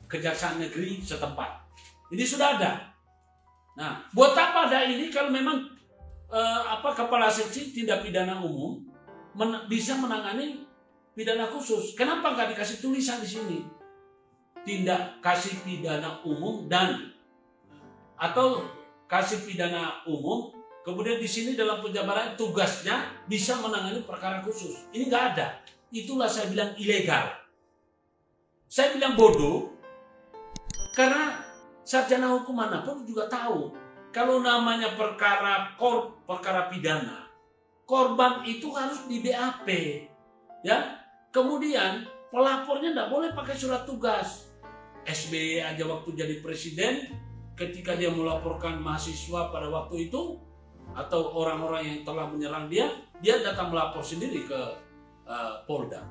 kejaksaan negeri setempat. Ini sudah ada. Nah, buat apa ada ini kalau memang kepala seksi tindak pidana umum bisa menangani pidana khusus? Kenapa nggak dikasih tulisan di sini? Tindak kasih pidana umum dan atau kasih pidana umum, kemudian di sini dalam penjabaran tugasnya bisa menangani perkara khusus. Ini nggak ada. Itulah saya bilang ilegal. Saya bilang bodoh karena sarjana hukum manapun juga tahu kalau namanya perkara pidana, korban itu harus di BAP, ya. Kemudian pelapornya tidak boleh pakai surat tugas. SBY aja waktu jadi presiden, ketika dia melaporkan mahasiswa pada waktu itu atau orang-orang yang telah menyerang dia datang melapor sendiri ke Polda.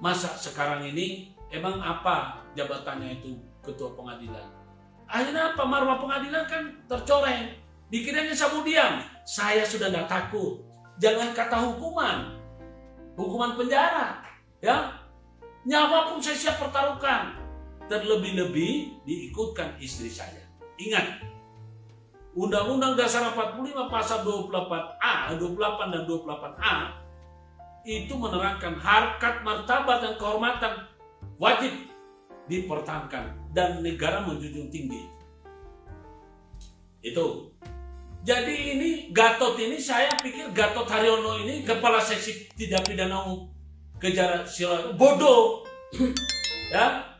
Masa sekarang ini emang apa jabatannya itu ketua pengadilan? Akhirnya apa? Marwah pengadilan kan tercoreng. Dikiranya saya mau diam. Saya sudah tidak takut. Jangan kata hukuman penjara, ya. Nyawa pun saya siap pertaruhkan. Terlebih-lebih diikutkan istri saya. Ingat, Undang-Undang Dasar 45 pasal 28 dan 28A itu menerangkan harkat, martabat, dan kehormatan wajib dipertahankan dan negara menjunjung tinggi. Itu. Jadi ini Gatot ini, saya pikir Gatot Haryono ini kepala seksi tindak pidana umum kejaran sila bodoh. Ya.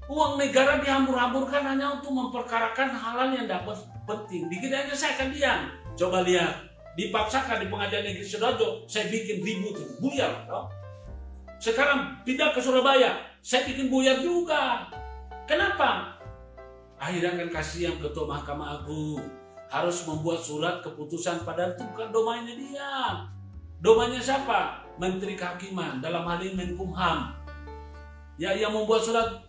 Uang negara dihambur-hamburkan hanya untuk memperkarakan hal-hal yang dapat penting. Dikiranya saya akan diam. Coba lihat, dipaksakan di Pengadilan Negeri Sidoarjo, saya bikin ribut, buyar. Tau? Sekarang pindah ke Surabaya, saya bikin buyar juga. Kenapa? Akhirnya kan kasihan ketua Mahkamah Agung harus membuat surat keputusan, padahal itu bukan domainnya dia. Domainnya siapa? Menteri Kehakiman, dalam hal ini Menkumham. Ya, yang membuat surat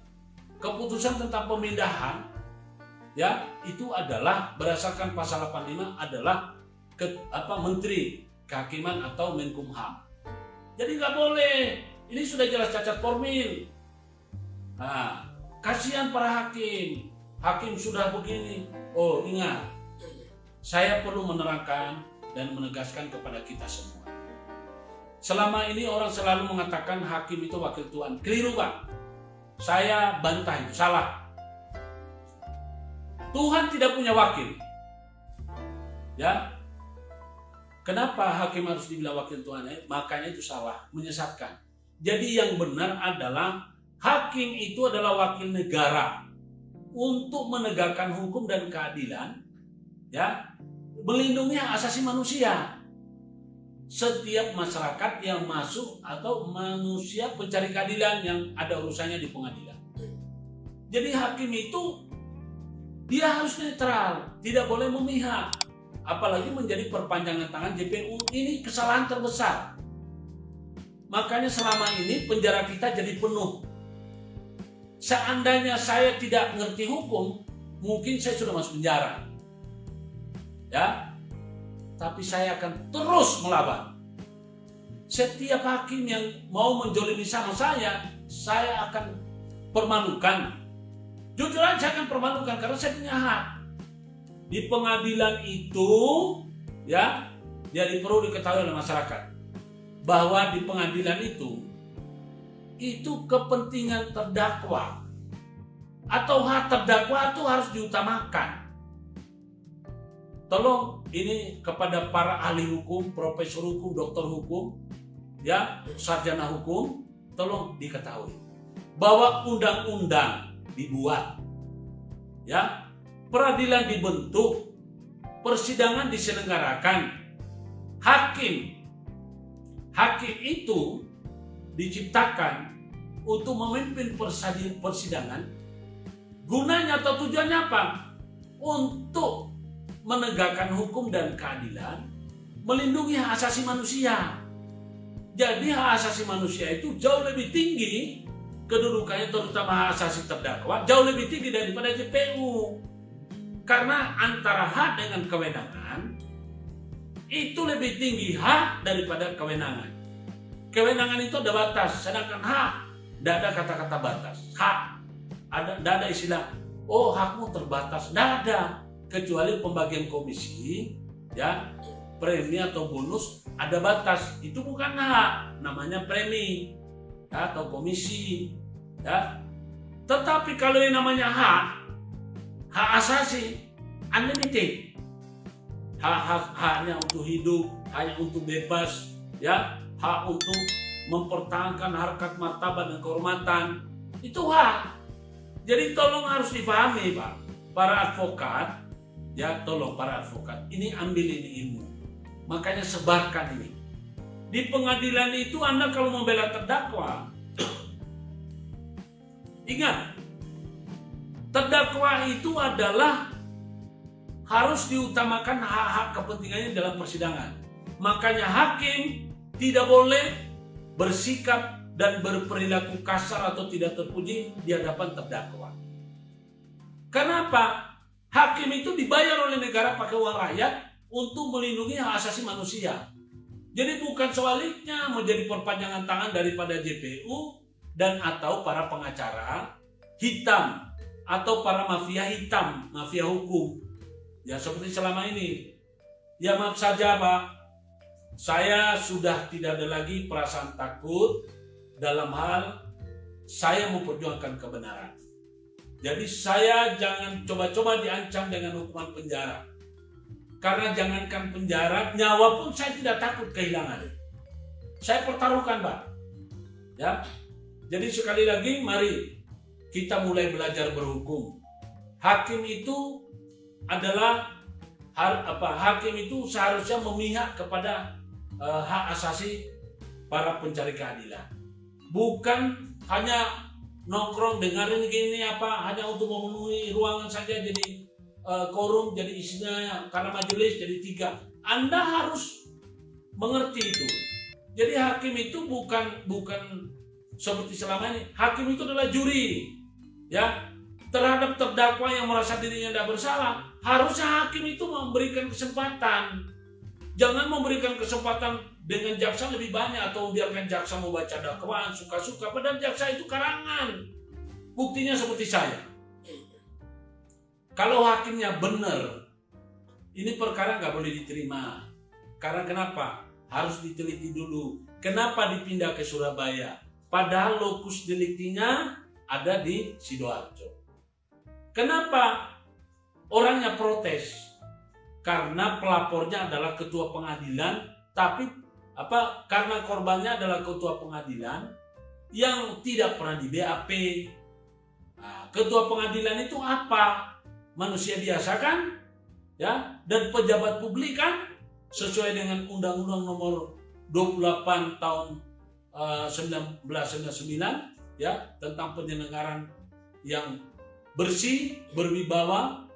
keputusan tentang pemindahan, ya, itu adalah berdasarkan pasal 85 adalah Menteri Kehakiman atau Menkumham. Jadi nggak boleh. Ini sudah jelas cacat formil. Nah, kasihan para hakim. Hakim sudah begini. Oh, ingat. Saya perlu menerangkan dan menegaskan kepada kita semua. Selama ini orang selalu mengatakan hakim itu wakil Tuhan. Keliru, Pak. Saya bantah itu, salah. Tuhan tidak punya wakil. Ya. Kenapa hakim harus dibilang wakil Tuhan? Makanya itu salah, menyesatkan. Jadi yang benar adalah hakim itu adalah wakil negara untuk menegakkan hukum dan keadilan, ya, melindungi hak asasi manusia. Setiap masyarakat yang masuk atau manusia pencari keadilan yang ada urusannya di pengadilan. Jadi hakim itu dia harus netral, tidak boleh memihak. Apalagi menjadi perpanjangan tangan JPU. Ini kesalahan terbesar. Makanya selama ini penjara kita jadi penuh. Seandainya saya tidak ngerti hukum, mungkin saya sudah masuk penjara. Ya. Tapi saya akan terus melawan. Setiap hakim yang mau menjolimi sama saya akan permalukan. Jujur aja saya akan permalukan karena saya punya hak. Di pengadilan itu, ya, jadi perlu diketahui oleh masyarakat bahwa di pengadilan itu kepentingan terdakwa atau hak terdakwa itu harus diutamakan. Tolong ini kepada para ahli hukum, profesor hukum, dokter hukum, ya, sarjana hukum, tolong diketahui bahwa undang-undang dibuat, ya, peradilan dibentuk, persidangan diselenggarakan, hakim itu diciptakan untuk memimpin persidangan. Gunanya atau tujuannya apa? Untuk menegakkan hukum dan keadilan, melindungi hak asasi manusia. Jadi hak asasi manusia itu jauh lebih tinggi kedudukannya, terutama hak asasi terdakwa, jauh lebih tinggi daripada JPU. Karena antara hak dengan kewenangan itu lebih tinggi hak daripada kewenangan. Kewenangan itu ada batas, sedangkan hak tidak ada kata-kata batas. Hak. Tidak ada istilah, oh hakmu terbatas. Tidak ada, kecuali pembagian komisi, ya, premi atau bonus ada batas. Itu bukan hak, namanya premi, ya, atau komisi, ya. Tetapi kalau yang namanya hak asasi, unlimited. Haknya untuk hidup, hanya untuk bebas, ya, hak untuk mempertahankan harkat martabat dan kehormatan, itu hak. Jadi tolong harus dipahami, Pak, para advokat, ya, tolong para advokat, ini ambil ini ilmu, makanya sebarkan ini. Di pengadilan itu Anda kalau membela terdakwa, ingat, terdakwa itu adalah harus diutamakan hak-hak kepentingannya dalam persidangan. Makanya hakim tidak boleh bersikap dan berperilaku kasar atau tidak terpuji di hadapan terdakwa. Kenapa? Hakim itu dibayar oleh negara pakai uang rakyat untuk melindungi hak asasi manusia. Jadi bukan sebaliknya menjadi perpanjangan tangan daripada JPU dan atau para pengacara hitam atau para mafia hitam, mafia hukum. Ya seperti selama ini. Ya maaf saja, Pak, saya sudah tidak ada lagi perasaan takut dalam hal saya memperjuangkan kebenaran. Jadi saya jangan coba-coba diancam dengan hukuman penjara. Karena jangankan penjara, nyawa pun saya tidak takut kehilangan. Saya pertaruhkan, Pak. Ya. Jadi sekali lagi mari kita mulai belajar berhukum. Hakim itu adalah hakim itu seharusnya memihak kepada hak asasi para pencari keadilan. Bukan hanya nongkrong dengerin gini hanya untuk memenuhi ruangan saja, jadi quorum, jadi isinya karena majelis jadi 3. Anda harus mengerti itu. Jadi hakim itu bukan seperti selama ini. Hakim itu adalah juri, ya, terhadap terdakwa yang merasa dirinya tidak bersalah. Harusnya hakim itu memberikan kesempatan. Jangan memberikan kesempatan dengan jaksa lebih banyak atau membiarkan jaksa membaca dakwaan suka-suka, padahal jaksa itu karangan. Buktinya seperti saya. Kalau hakimnya benar, ini perkara nggak boleh diterima. Karena kenapa? Harus diteliti dulu. Kenapa dipindah ke Surabaya? Padahal lokus deliktinya ada di Sidoarjo. Kenapa orangnya protes? Karena pelapornya adalah ketua pengadilan, tapi karena korbannya adalah ketua pengadilan yang tidak pernah di BAP. Nah, ketua pengadilan itu apa? Manusia biasa kan? Ya, dan pejabat publik kan? Sesuai dengan Undang-Undang Nomor 28 tahun 1999, ya, tentang penyelenggaraan yang bersih, berwibawa,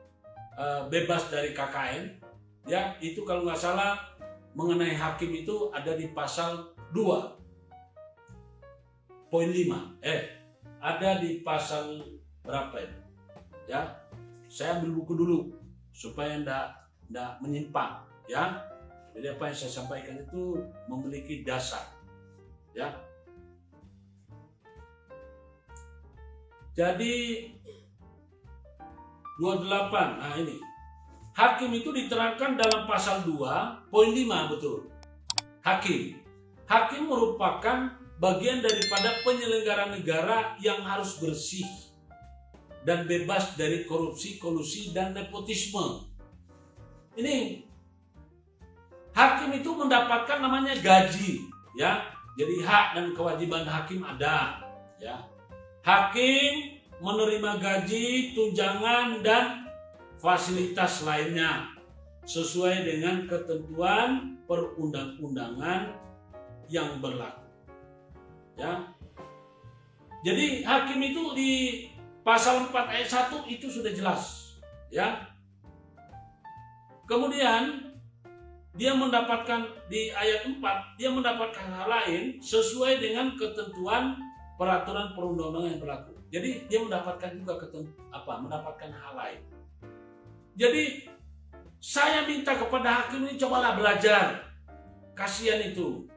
bebas dari KKN. Ya, itu kalau nggak salah mengenai hakim itu ada di pasal 2.5. Ada di pasal berapa ya? Ya, saya ambil buku dulu supaya ndak menyimpang, ya. Jadi apa yang saya sampaikan itu memiliki dasar, ya. Jadi 28, nah ini. Hakim itu diterangkan dalam pasal 2.5, betul. Hakim merupakan bagian daripada penyelenggara negara yang harus bersih dan bebas dari korupsi, kolusi, dan nepotisme. Ini hakim itu mendapatkan namanya gaji, ya. Jadi hak dan kewajiban hakim ada, ya. Hakim menerima gaji, tunjangan, dan fasilitas lainnya sesuai dengan ketentuan perundang-undangan yang berlaku, ya. Jadi hakim itu di pasal 4 ayat 1 itu sudah jelas, ya. Kemudian dia mendapatkan di ayat 4, dia mendapatkan hal lain sesuai dengan ketentuan peraturan perundang-undangan yang berlaku. Jadi dia mendapatkan juga mendapatkan hal lain. Jadi saya minta kepada hakim ini, cobalah belajar. Kasihan itu.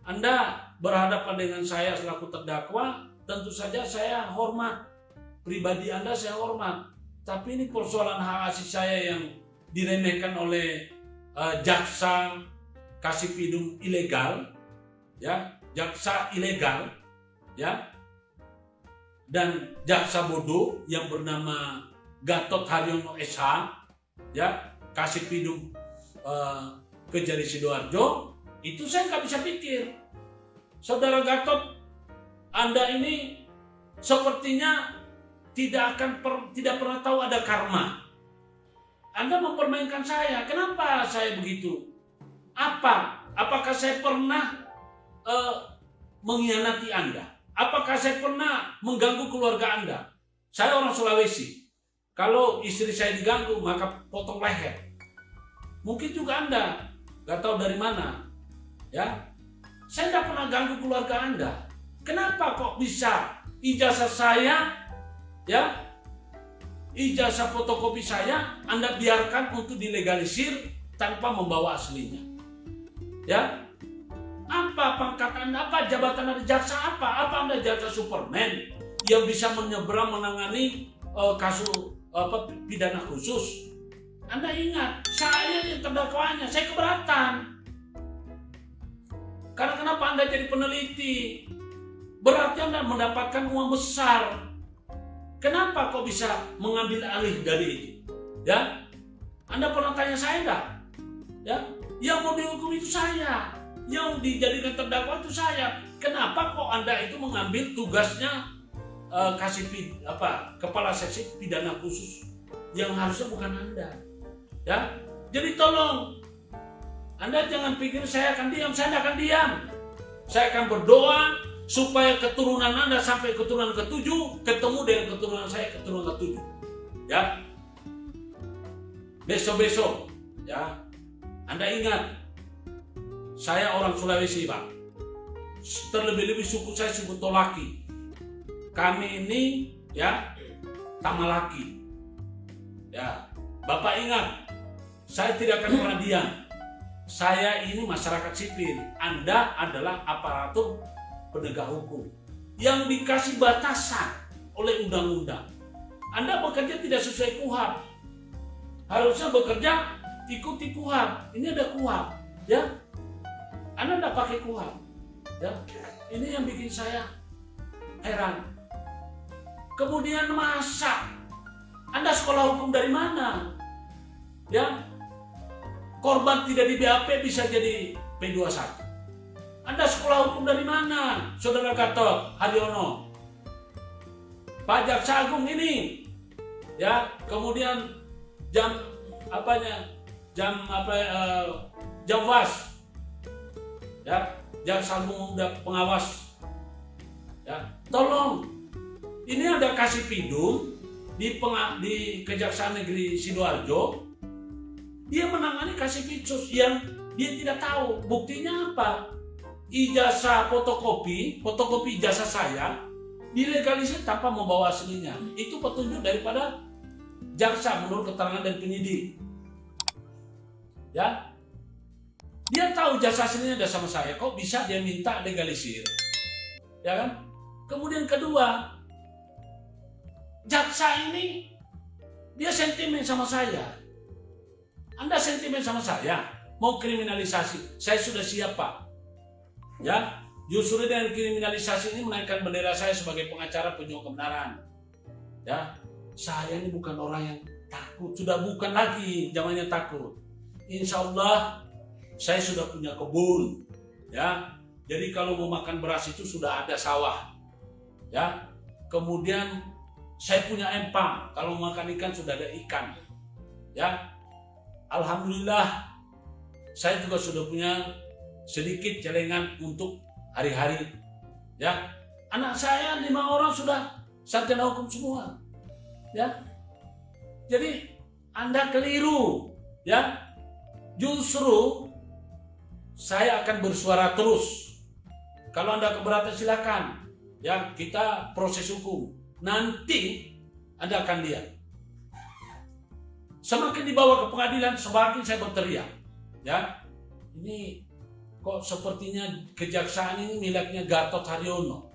Anda berhadapan dengan saya selaku terdakwa, tentu saja saya hormat. pribadi Anda saya hormat, tapi ini persoalan hak asasi saya yang diremehkan oleh jaksa Kasipidum ilegal, ya, jaksa ilegal, ya, dan jaksa bodoh yang bernama Gatot Haryono SH, ya, Kasipidum Kejari Sidoarjo. Itu saya nggak bisa pikir, saudara Gatot, Anda ini sepertinya tidak pernah tahu ada karma. Anda mempermainkan saya. Kenapa saya begitu? Apakah saya pernah mengkhianati Anda? Apakah saya pernah mengganggu keluarga Anda? Saya orang Sulawesi. Kalau istri saya diganggu, maka potong leher. Mungkin juga Anda nggak tahu dari mana, ya. Saya tidak pernah ganggu keluarga Anda. Kenapa kok bisa ijazah saya, ya, ijazah fotokopi saya Anda biarkan untuk dilegalisir tanpa membawa aslinya, ya? Apa pangkat Anda? Apa jabatan Anda? Jaksa apa? Apa Anda jaksa Superman yang bisa menyeberang menangani kasus pidana khusus? Anda ingat, saya yang terdakwanya, saya keberatan. Karena kenapa Anda jadi peneliti? Berarti Anda mendapatkan uang besar. Kenapa kok bisa mengambil alih dari itu? Ya, Anda pernah tanya saya enggak? Ya, yang mau dihukum itu saya, yang dijadikan terdakwa itu saya. Kenapa kok Anda itu mengambil tugasnya kepala seksi pidana khusus yang harusnya bukan Anda? Ya, jadi tolong Anda jangan pikir saya akan diam. Saya tidak akan diam. Saya akan berdoa supaya keturunan Anda sampai keturunan ke-7 ketemu dengan keturunan saya, keturunan ke-7. Ya. Besok-besok, ya. Anda ingat, saya orang Sulawesi, Pak. Terlebih-lebih suku saya suku Tolaki. Kami ini, ya, Tamalaki. Ya. Bapak ingat, saya tidak akan pernah diam. Saya ini masyarakat sipil. Anda adalah aparatur penegak hukum yang dikasih batasan oleh undang-undang. Anda bekerja tidak sesuai KUHP. Harusnya bekerja ikuti KUHP. Ini ada KUHP, ya. Anda tidak pakai KUHP, ya. Ini yang bikin saya heran. Kemudian masa Anda sekolah hukum dari mana? Ya. Korban tidak di BAP bisa jadi P21. Anda sekolah hukum dari mana, saudara Gatot Haryono? Pak Jaksa Agung ini, ya, kemudian jam was, ya, Jaksa Agung udah pengawas, ya, tolong, ini ada Kasipidum di Kejaksaan Negeri Sidoarjo, dia menangani Kasipidum yang dia tidak tahu. Buktinya apa? Ijazah fotokopi ijazah saya dilegalisir tanpa membawa aslinya. Itu petunjuk daripada jaksa menurut keterangan dari penyidik. Ya, dia tahu ijazah aslinya ada sama saya. Kok bisa dia minta legalisir? Ya kan? Kemudian kedua, jaksa ini dia sentimen sama saya. Anda sentimen sama saya, mau kriminalisasi? Saya sudah siap, Pak. Ya, justru dengan kriminalisasi ini menaikkan bendera saya sebagai pengacara pejuang kebenaran. Ya, saya ini bukan orang yang takut, sudah bukan lagi zamannya takut. Insya Allah saya sudah punya kebun, ya. Jadi kalau mau makan beras itu sudah ada sawah, ya. Kemudian saya punya empang, kalau mau makan ikan sudah ada ikan, ya. Alhamdulillah saya juga sudah punya sedikit celengan untuk hari-hari, ya. Anak saya 5 orang sudah sarjana hukum semua, ya. Jadi Anda keliru, ya. Justru saya akan bersuara terus. Kalau Anda keberatan silakan, ya, kita proses hukum. Nanti Anda akan lihat. Semakin dibawa ke pengadilan, semakin saya berteriak, ya. Ini kok sepertinya kejaksaan ini miliknya Gatot Haryono.